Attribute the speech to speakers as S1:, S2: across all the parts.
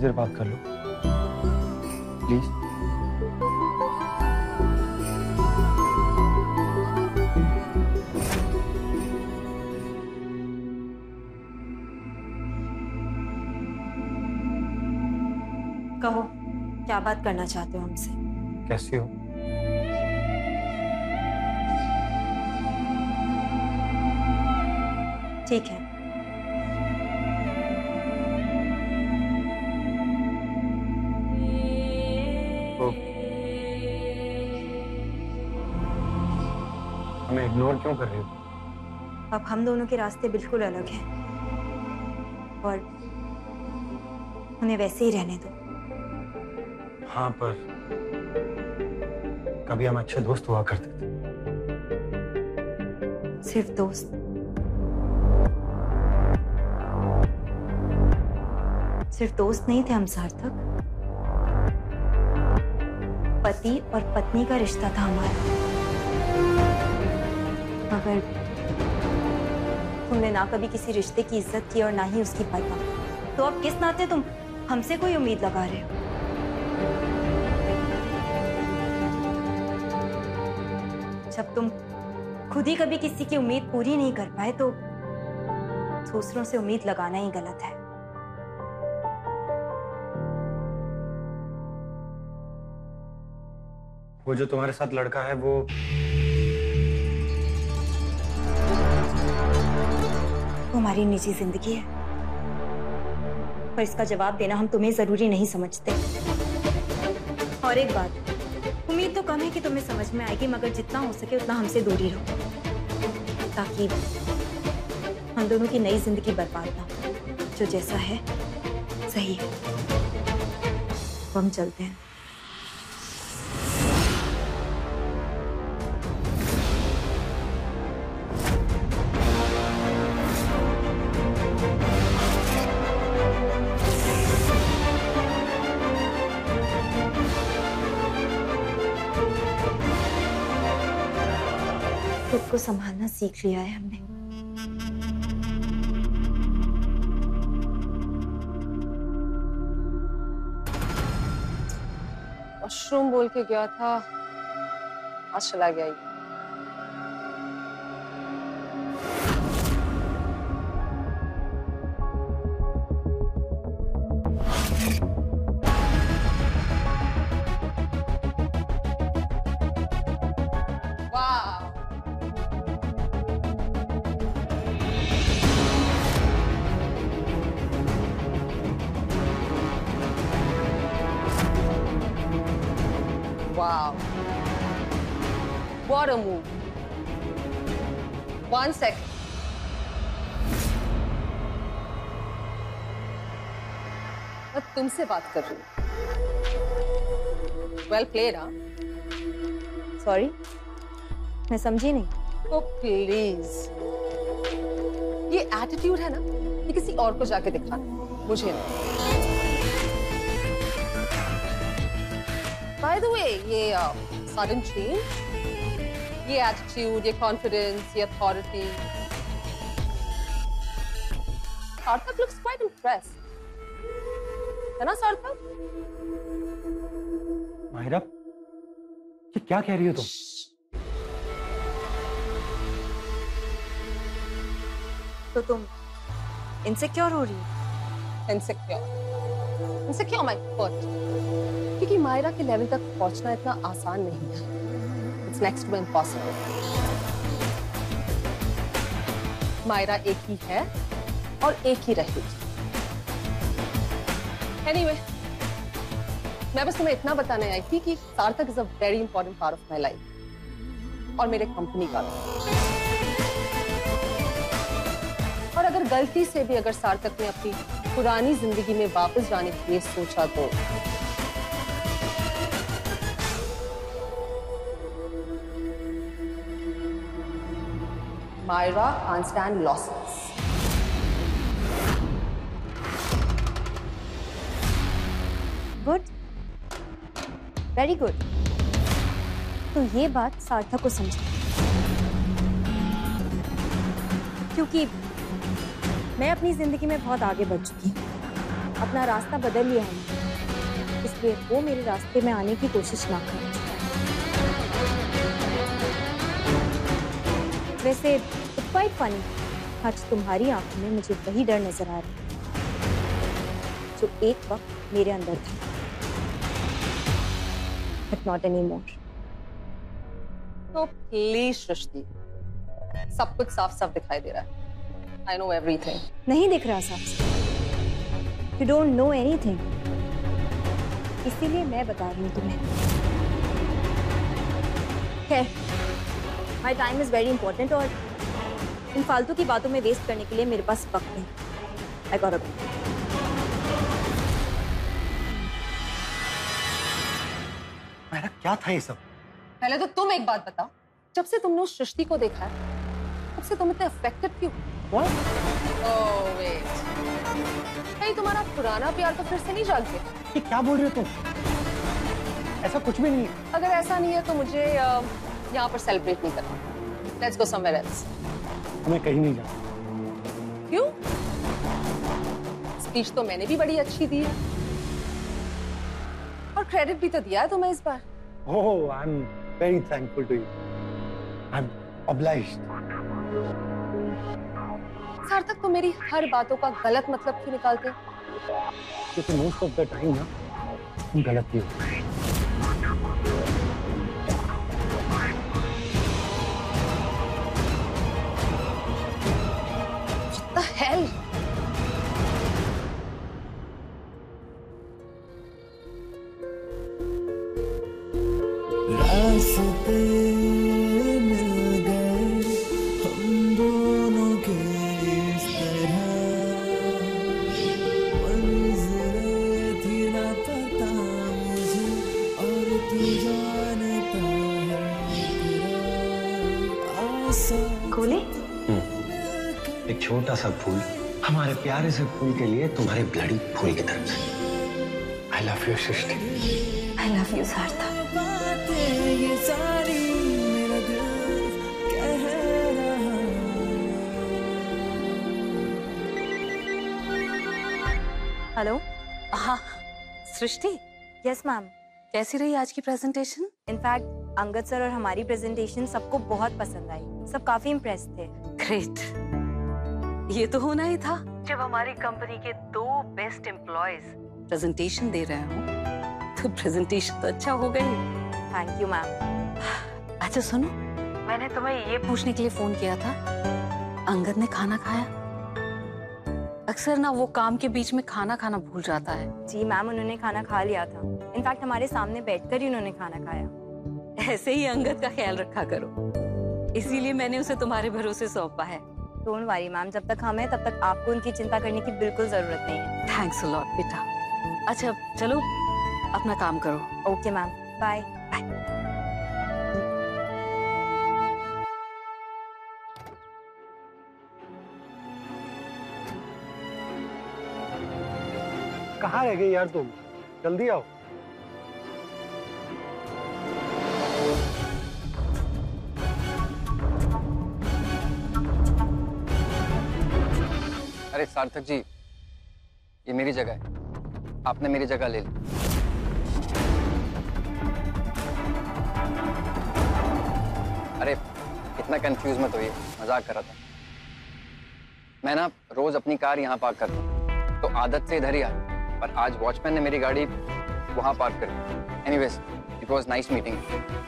S1: देर बात कर लो प्लीज।
S2: कहो, क्या बात करना चाहते हो हमसे?
S1: कैसी हो?
S2: ठीक है।
S1: तो हमें इग्नोर क्यों कर रही हो?
S2: अब हम दोनों के रास्ते बिल्कुल अलग हैं और उन्हें वैसे ही रहने दो।
S1: हाँ, पर कभी हम अच्छे दोस्त हुआ करते थे।
S2: सिर्फ दोस्त? सिर्फ दोस्त नहीं थे हम सार्थक, पति और पत्नी का रिश्ता था हमारा। मगर तुमने ना कभी किसी रिश्ते की इज्जत की और ना ही उसकी परवाह, तो अब किस नाते तुम हमसे कोई उम्मीद लगा रहे हो? जब तुम खुद ही कभी किसी की उम्मीद पूरी नहीं कर पाए तो दूसरों से उम्मीद लगाना ही गलत है।
S1: वो जो तुम्हारे साथ लड़का है वो
S2: हमारी निजी जिंदगी है, पर इसका जवाब देना हम तुम्हें जरूरी नहीं समझते। और एक बात, उम्मीद तो कम है कि तुम्हें समझ में आएगी, मगर जितना हो सके उतना हमसे दूरी रहो, ताकि हम दोनों की नई जिंदगी बर्बाद ना हो। जो जैसा है सही है। हम चलते हैं। खुद को संभालना सीख लिया है हमने।
S3: मशरूम बोल के गया था, आज चला गया ही। Wow. What a move. 1 second. मैं तुमसे बात कर रही हूँ। Well played, हाँ?
S2: सॉरी, मैं समझी नहीं।
S3: Oh please. ये एटीट्यूड है ना, ये किसी और को जाके दिखाना, मुझे नहीं। By the way, ये sudden change, ये attitude, ये confidence, ये authority. सार्थक looks quite impressed. है ना सार्थक?
S1: माहिरा, ये क्या कह रही हो तुम?
S2: तो तुम इनसिक्योर हो रही हो?
S3: Insecure my foot. क्योंकि मायरा के लेवल तक पहुंचना इतना आसान नहीं है। It's next to impossible. Myra एक ही है और एक ही रहेगी। Anyway, मैं बस तुम्हें इतना बताने आई थी कि सार्थक is a very important part of my life और मेरे कंपनी का भी। और अगर गलती से भी अगर सार्थक ने अपनी पुरानी जिंदगी में वापस जाने के लिए सोचा तो Myra can't stand losses.
S2: Good, very good. तो ये बात सार्थक को समझा, क्योंकि मैं अपनी जिंदगी में बहुत आगे बढ़ चुकी हूँ अपना रास्ता बदल लिया है, इसलिए वो मेरे रास्ते में आने की कोशिश ना करे। वैसे इट्स क्वाइट फनी, आज तुम्हारी आंखों में मुझे वही डर नजर आ रहा है जो एक वक्त मेरे अंदर था, बट नॉट एनी मोर।
S3: तो प्लीज सृष्टि, सब कुछ साफ साफ दिखाई दे रहा है। I know everything.
S2: नहीं दिख रहा साफ, यू डोंट नो एनीथिंग, इसीलिए मैं बता रही हूँ तुम्हें। खैर, my time is very important और इन फालतू की बातों में वेस्ट करने के लिए मेरे पास वक्त नहीं। आई गॉट अ
S1: मेरा क्या था ये सब?
S3: पहले तो तुम एक बात बताओ, जब से तुमने उस सृष्टि को देखा है, तब से तुम इतने अफेक्टेड क्यों?
S1: What?
S3: Oh, wait. कहीं तुम्हारा पुराना प्यार तो फिर से नहीं जाग गया?
S1: ये क्या बोल रहे हो तुम? ऐसा कुछ भी नहीं है।
S3: अगर ऐसा नहीं है तो मुझे यहाँ पर सेलिब्रेट नहीं करना। Let's go somewhere else.
S1: हमें कहीं नहीं जाना।
S3: क्यों? स्पीच तो मैंने भी बड़ी अच्छी दी है और क्रेडिट भी तो दिया है तुम्हें इस बार।
S1: Oh, I'm very thankful to you. I'm obliged.
S3: सार्थक, तो मेरी हर बातों का गलत मतलब क्यों निकालते हो?
S1: क्योंकि मोस्ट ऑफ द टाइम ना तुम गलत ही हो।
S3: What the hell?
S4: रास्ते मिल गए हम दोनों के इस तरह, मंज़िलें थी ना पता मुझे और तू जानता है आसान।
S2: खोले?
S1: एक छोटा सा फूल हमारे प्यारे से फूल के लिए तुम्हारे ब्लडी फूल की तरफ से। I love you Srishti.
S2: I love you सार्थक।
S4: ये सारी मेरा दिल कह रहा।
S2: हेलो।
S5: हाँ सृष्टि,
S2: यस मैम।
S5: कैसी रही आज की प्रेजेंटेशन?
S2: इनफैक्ट अंगद सर और हमारी प्रेजेंटेशन सबको बहुत पसंद आई, सब काफी इम्प्रेस थे।
S5: ग्रेट, ये तो होना ही था जब हमारी कंपनी के 2 बेस्ट एम्प्लॉयज प्रेजेंटेशन दे रहे हो, तो प्रेजेंटेशन तो अच्छा हो गई।
S2: Thank you ma'am.
S5: अच्छा सुनो, मैंने तुम्हें ये पूछने के लिए फोन किया था, अंगद ने खाना खाया? अक्सर ना वो काम के बीच में खाना खाना भूल जाता है।
S2: जी मैम, उन्होंने खाना खा लिया था। इनफैक्ट हमारे सामने बैठकर ही उन्होंने खाना खाया।
S5: ऐसे ही अंगद का ख्याल रखा करो, इसीलिए मैंने उसे तुम्हारे भरोसे सौंपा है।
S2: डोंट वरी मैम, जब तक हम हैं तब तक आपको उनकी चिंता करने की बिल्कुल जरूरत नहीं है।
S5: थैंक्स अ लॉट बेटा। अच्छा चलो अपना काम करो।
S2: Okay ma'am, bye.
S1: कहाँ रह गई यार तुम? जल्दी आओ।
S6: अरे सार्थक जी, ये मेरी जगह है, आपने मेरी जगह ले ली। अरे इतना कंफ्यूज मत होइए, मजाक कर रहा था। मैं ना रोज अपनी कार यहाँ पार्क करता हूँ, तो आदत से इधर ही आया, पर आज वॉचमैन ने मेरी गाड़ी वहाँ पार्क कर दी। Anyways, it was nice meeting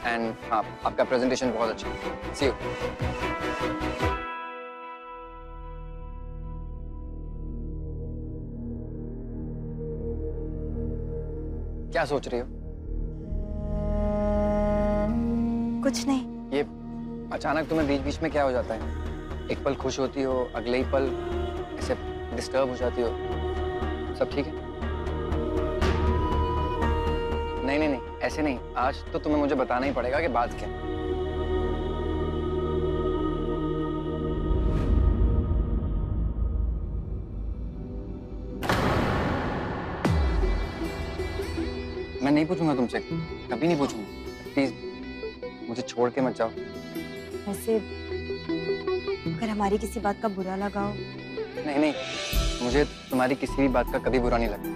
S6: and हाँ, आपका प्रेजेंटेशन बहुत अच्छा। See you. क्या सोच रही हो?
S2: कुछ नहीं।
S6: ये अचानक तुम्हें बीच बीच में क्या हो जाता है? एक पल खुश होती हो, अगले ही पल ऐसे डिस्टर्ब हो जाती हो। सब ठीक है? नहीं नहीं नहीं, ऐसे नहीं। आज तो तुम्हें मुझे बताना ही पड़ेगा कि बात क्या है। मैं नहीं पूछूंगा तुमसे, कभी नहीं पूछूंगा। प्लीज मुझे छोड़ के मत जाओ।
S2: वैसे अगर हमारी किसी बात का बुरा लगा हो?
S6: नहीं नहीं, मुझे तुम्हारी किसी भी बात का कभी बुरा नहीं लगता।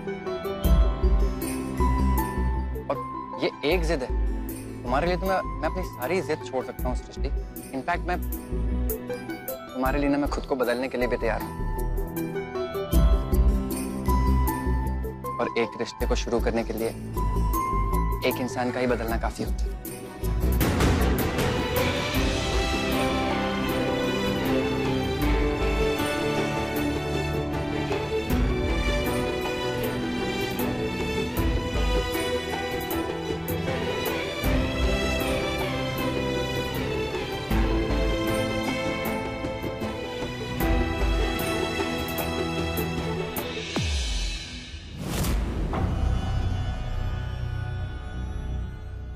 S6: और ये एक जिद है, तुम्हारे लिए तो मैं अपनी सारी जिद छोड़ सकता हूँ सृष्टि। इनफैक्ट मैं तुम्हारे लिए ना मैं खुद को बदलने के लिए भी तैयार हूँ। और एक रिश्ते को शुरू करने के लिए एक इंसान का ही बदलना काफी होता है।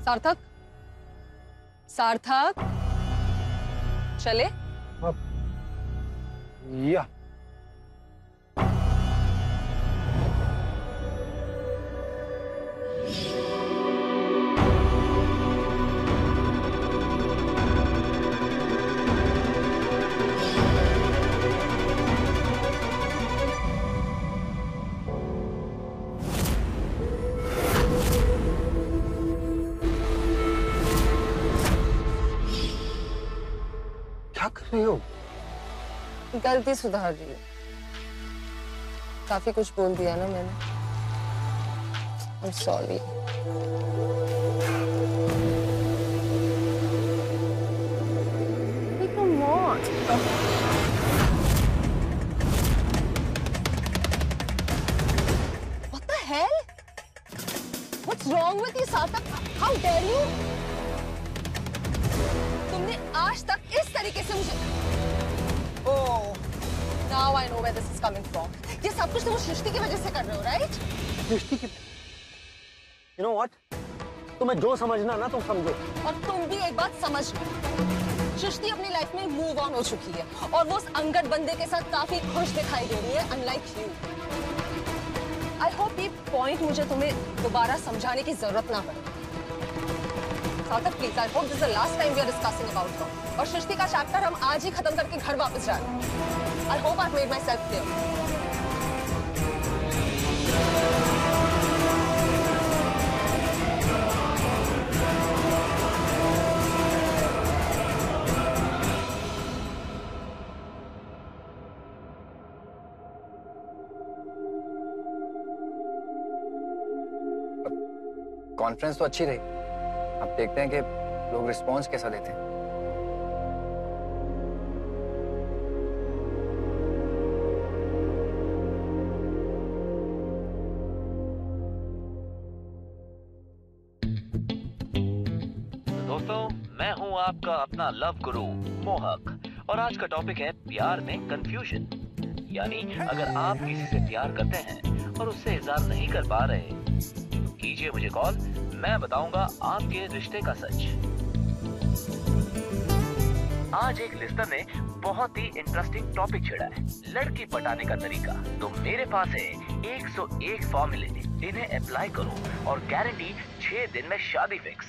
S3: सार्थक, सार्थक, चले?
S1: या क्या कर रही हो?
S3: गलती सुधार रही है। काफी कुछ बोल दिया ना मैंने। I'm sorry. Come on. What the hell? What's wrong with you, Sarthak? How dare you? तुमने आज तक इस तरीके से मुझे Oh, now I know where this is coming from. ये सब कुछ तुम सृष्टि की वजह से कर रहे हो, right?
S1: सृष्टि की You know what? तुम्हें जो समझना ना तुम समझो।
S3: और तुम भी एक बात समझ लो, सृष्टि अपनी लाइफ में मूव ऑन हो चुकी है और वो उस अंगद बंदे के साथ काफी खुश दिखाई दे रही है, अनलाइक यू। आई होप ये पॉइंट मुझे तुम्हें दोबारा समझाने की जरूरत ना पड़े। Sarthak please, I hope this is the last time we are discussing about her. और सृष्टि का चैप्टर हम आज ही खत्म करके घर वापस जा रहे हैं। I hope I made my self clear.
S6: Conference तो अच्छी रही, अब देखते हैं कि लोग रिस्पॉन्स कैसा देते हैं।
S7: दोस्तों, मैं हूं आपका अपना लव गुरु मोहक और आज का टॉपिक है प्यार में कंफ्यूजन। यानी अगर आप किसी से प्यार करते हैं और उससे इज़हार नहीं कर पा रहे, कीजिए मुझे कॉल, मैं बताऊंगा आपके रिश्ते का सच। आज एक लिस्टर ने बहुत ही इंटरेस्टिंग टॉपिक छेड़ा है, लड़की पटाने का तरीका। तो मेरे पास है 101 फॉर्मूले, इन्हें अप्लाई करो और गारंटी 6 दिन में शादी फिक्स।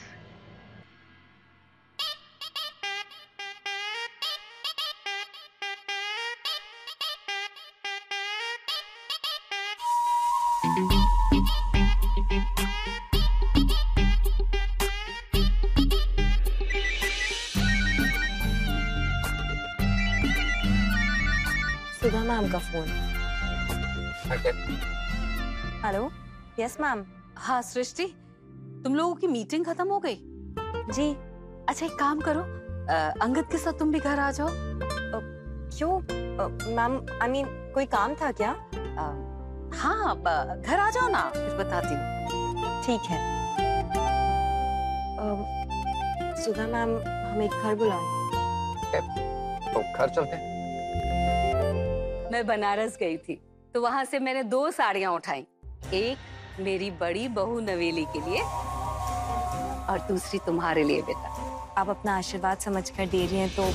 S2: सुधा मैम का फोन। Hello, yes ma'am.
S5: हाँ सृष्टि, तुम लोगों की मीटिंग खत्म हो गई?
S2: जी।
S5: अच्छा एक काम करो, अंगद के साथ तुम भी घर आ जाओ।
S2: क्यों मैम? आई मीन कोई काम था क्या?
S5: हाँ घर आ जाओ ना, फिर बताती हूँ।
S2: ठीक है। सुधा मैम हमें घर बुलाओ।
S6: तो घर चलते हैं।
S5: मैं बनारस गई थी तो वहां से मैंने 2 साड़ियां उठाई, एक मेरी बड़ी बहू नवेली के लिए और दूसरी तुम्हारे लिए बेटा।
S2: आप अपना आशीर्वाद समझकर दे रही हैं तो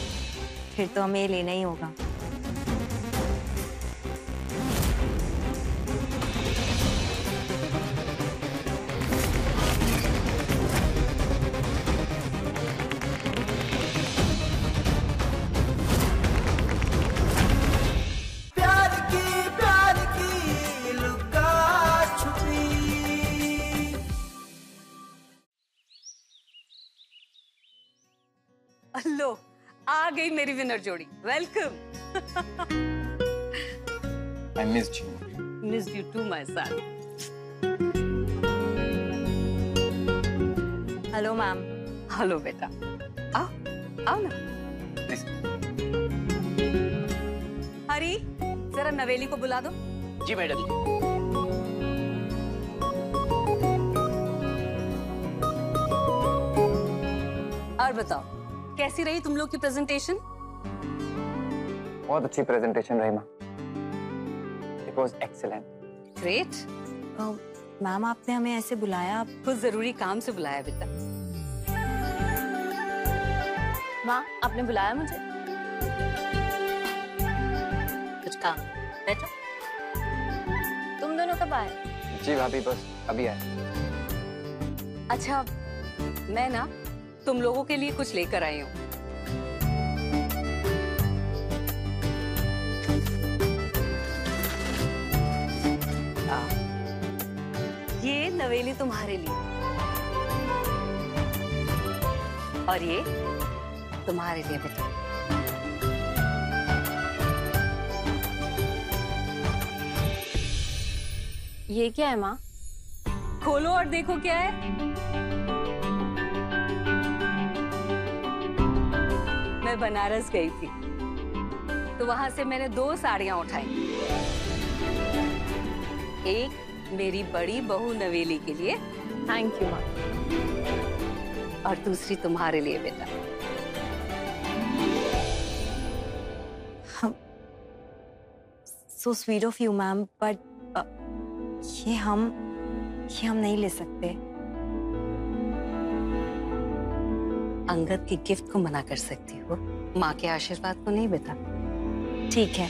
S2: फिर तो हमें लेना ही होगा।
S4: प्यार
S5: लो, आ गई मेरी विनर जोड़ी। Welcome.
S6: I missed you.
S5: Missed you too, my son.
S2: Hello ma'am.
S5: Hello बेटा, आओ आओ ना।
S6: Please.
S5: हरी, जरा नवेली को बुला दो।
S7: जी मैडम।
S5: और बताओ, कैसी रही तुम लोग की प्रेजेंटेशन?
S6: बहुत अच्छी प्रेजेंटेशन रही माँ। It was excellent.
S5: Great.
S2: Ma'am आपने हमें ऐसे बुलाया?
S5: कुछ जरूरी काम से बुलाया बेटा।
S2: माँ आपने बुलाया मुझे?
S5: कुछ काम। बैठो।
S2: तुम दोनों कब आए?
S6: जी भाभी, बस अभी आए।
S5: अच्छा, मैं ना तुम लोगों के लिए कुछ लेकर आई हूँ। ये नवेली तुम्हारे लिए और ये तुम्हारे लिए बेटा।
S2: ये क्या है माँ?
S5: खोलो और देखो क्या है। मैं बनारस गई थी तो वहां से मैंने 2 साड़ियां उठाई। एक मेरी बड़ी बहू नवेली के लिए,
S2: थैंक यू माँ।
S5: और दूसरी तुम्हारे लिए बेटा।
S2: So sweet of you ma'am, but ये हम नहीं ले सकते।
S5: अंगद के गिफ्ट को मना कर सकती हो, माँ के आशीर्वाद को नहीं बेटा।
S2: ठीक है,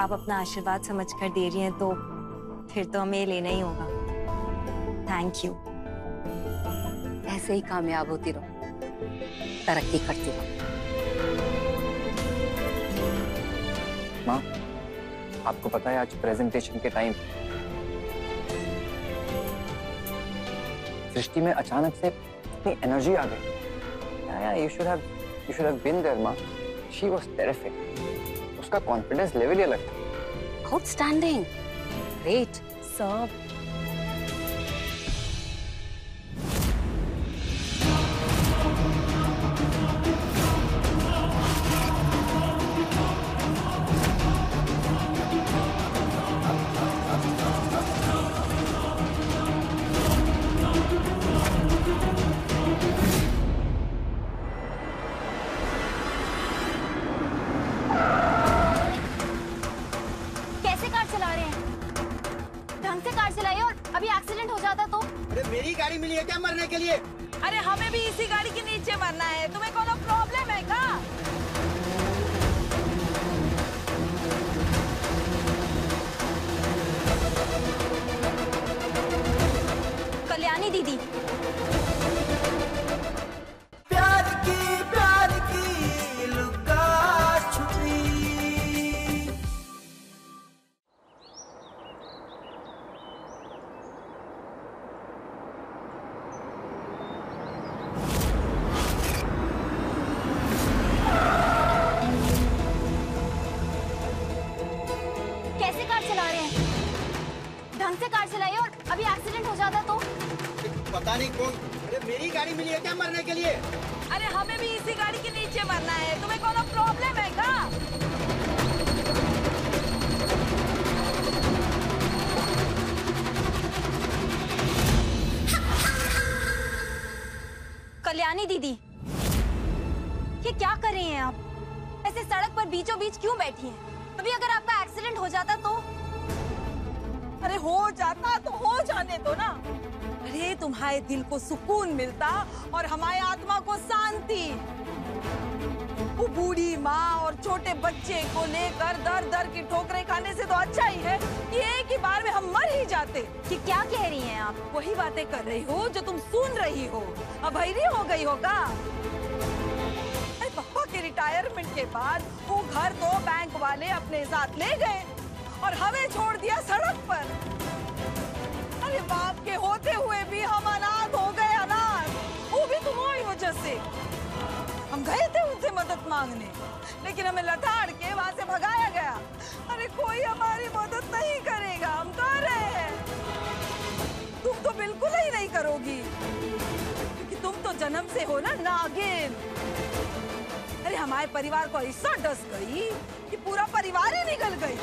S2: आप अपना आशीर्वाद समझकर दे रही हैं तो फिर तो हमें लेना ही होगा। Thank you.
S5: ऐसे ही कामयाब होती रहो, तरक्की करती रहो।
S6: माँ, आपको पता है आज प्रेजेंटेशन के टाइम सृष्टि में अचानक से इतनी एनर्जी आ गई। You should have been there, माँ। She was terrific. उसका कॉन्फिडेंस लेवल ही अलग था।
S5: Outstanding, great.
S2: सर
S8: मेरी गाड़ी मिली है क्या मरने के लिए?
S9: अरे हमें भी इसी गाड़ी के नीचे मरना है। तुम्हें कोनो प्रॉब्लम है क्या?
S2: कल्याणी दीदी,
S4: प्यार की लुका छुपी।
S2: कैसे कार चला रहे हैं? ढंग से कार चलाइए, और अभी एक्सीडेंट हो जाता तो?
S8: पता नहीं कौन। अरे मेरी गाड़ी मिली है क्या मरने के लिए?
S9: अरे हमें भी इसी गाड़ी के नीचे मरना है। तुम्हें कोनो प्रॉब्लम है क्या?
S2: कल्याणी दीदी, ये क्या कर रही हैं आप? ऐसे सड़क पर बीचों बीच क्यों बैठी हैं? अभी अगर आपका एक्सीडेंट हो जाता तो?
S9: अरे हो जाता तो हो जाने दो ना। अरे तुम्हारे दिल को सुकून मिलता और हमारे आत्मा को शांति। वो बूढ़ी माँ और छोटे बच्चे को लेकर दर दर की ठोकरें खाने से तो अच्छा ही है कि एक ही बार में हम मर ही जाते।
S2: कि क्या कह रही हैं आप?
S9: वही बातें कर रही हो जो तुम सुन रही हो। अब बहिरी हो गई होगा। पापा के रिटायरमेंट के बाद वो घर तो बैंक वाले अपने साथ ले गए और हमें छोड़ दिया सड़क पर। अरे बाप के होते हुए भी हम अनाथ हो गए, अनाथ। वो भी तुम्हारी मांगने, लेकिन हमें लताड़ के वहां से भगाया गया। अरे कोई हमारी मदद नहीं करेगा, हम कह रहे हैं। तुम तो बिल्कुल ही नहीं करोगी, क्योंकि तुम तो जन्म से हो ना नागिन। अरे हमारे परिवार को ऐसा डस गई कि पूरा परिवार ही निकल गई।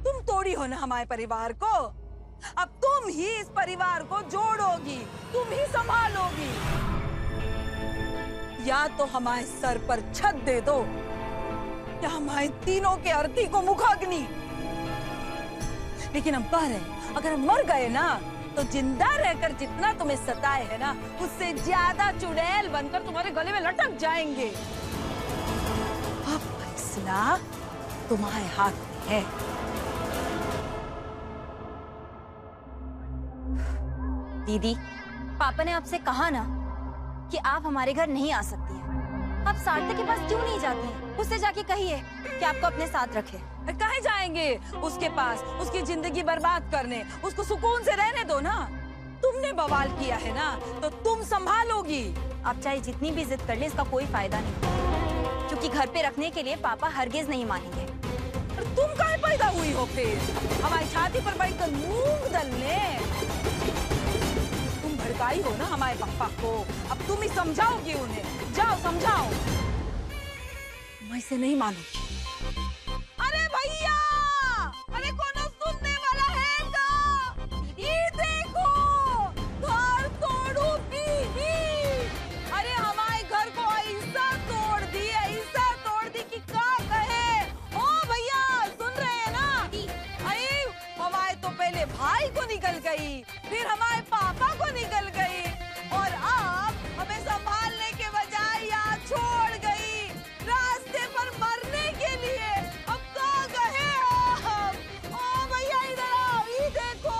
S9: तुम तोड़ी हो ना हमारे परिवार को, अब तुम ही इस परिवार को जोड़ोगी, तुम ही संभालोगी। या तो हमारे सर पर छत दे दो, या हमारे तीनों के अर्थी को मुखाग्नि। लेकिन हम कह रहे, अगर हम मर गए ना, तो जिंदा रहकर जितना तुम्हें सताए है ना, उससे ज्यादा चुड़ैल बनकर तुम्हारे गले में लटक जाएंगे। अब फैसला तुम्हारे हाथ में है।
S2: दीदी, पापा ने आपसे कहा ना कि आप हमारे घर नहीं आ सकती हैं। आप सार्थक के पास क्यों नहीं जाती हैं? उससे जाके कहिए कि आपको अपने साथ रखे।
S9: कहे जाएंगे उसके पास, उसकी जिंदगी बर्बाद करने? उसको सुकून से रहने दो ना। तुमने बवाल किया है ना, तो तुम संभालोगी।
S2: आप चाहे जितनी भी जिद कर ले, इसका कोई फायदा नहीं, क्योंकि घर पे रखने के लिए पापा हरगिज नहीं मानेंगे।
S9: तुम कहाँ पैदा हुई हो फिर हमारी छाती पर बैठकर मूंग दलने? तुम भड़काई हो ना हमारे पापा को, अब तुम ही समझाओगी उन्हें। जाओ समझाओ। मैं इसे नहीं मानूंगी। अरे भैया, अरे कौन सुनने वाला है तो? ये देखो, घर तोड़ू की। अरे हमारे घर को ऐसा तोड़ दी कि क्या कहे। ओ भैया, सुन रहे हैं ना? अरे हमारे तो पहले भाई को निकल गई, फिर हमारे पापा को निकल गई, और अब हमें संभालने के बजाय यहाँ छोड़ गई, रास्ते पर मरने के लिए। अब कहाँ गए आप? ओ भैया इधर आओ, ये देखो।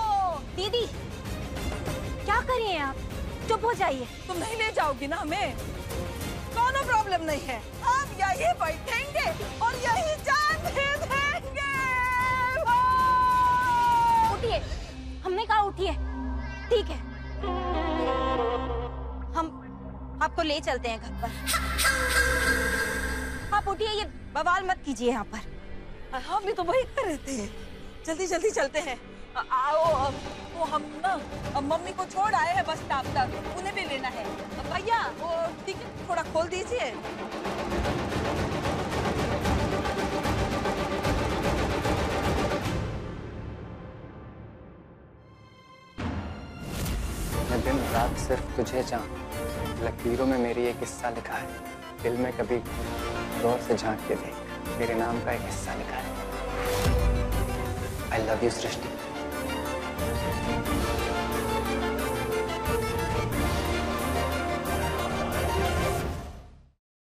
S2: दीदी, क्या कर रही हैं आप? चुप हो जाइए।
S9: तुम नहीं ले जाओगी ना हमें? कोनो प्रॉब्लम नहीं है, हम यही बैठेंगे और यही जान दे देंगे।
S2: उठिए, हमने कहा उठिए। ठीक है, हम आपको ले चलते हैं घर पर। आप उठिए, ये बवाल मत कीजिए यहाँ पर।
S9: हम भी तो वही कर रहे थे। जल्दी जल्दी चलते हैं। आओ, वो हम ना मम्मी को छोड़ आए हैं बस स्टॉप तक, उन्हें भी लेना है। भैया वो टिकट थोड़ा खोल दीजिए।
S6: मैं दिन रात सिर्फ तुझे चाहूं, लकीरों में मेरी एक हिस्सा लिखा है, दिल में कभी गौर से झांक के देख, मेरे नाम का एक हिस्सा लिखा है। I love you, Srishti.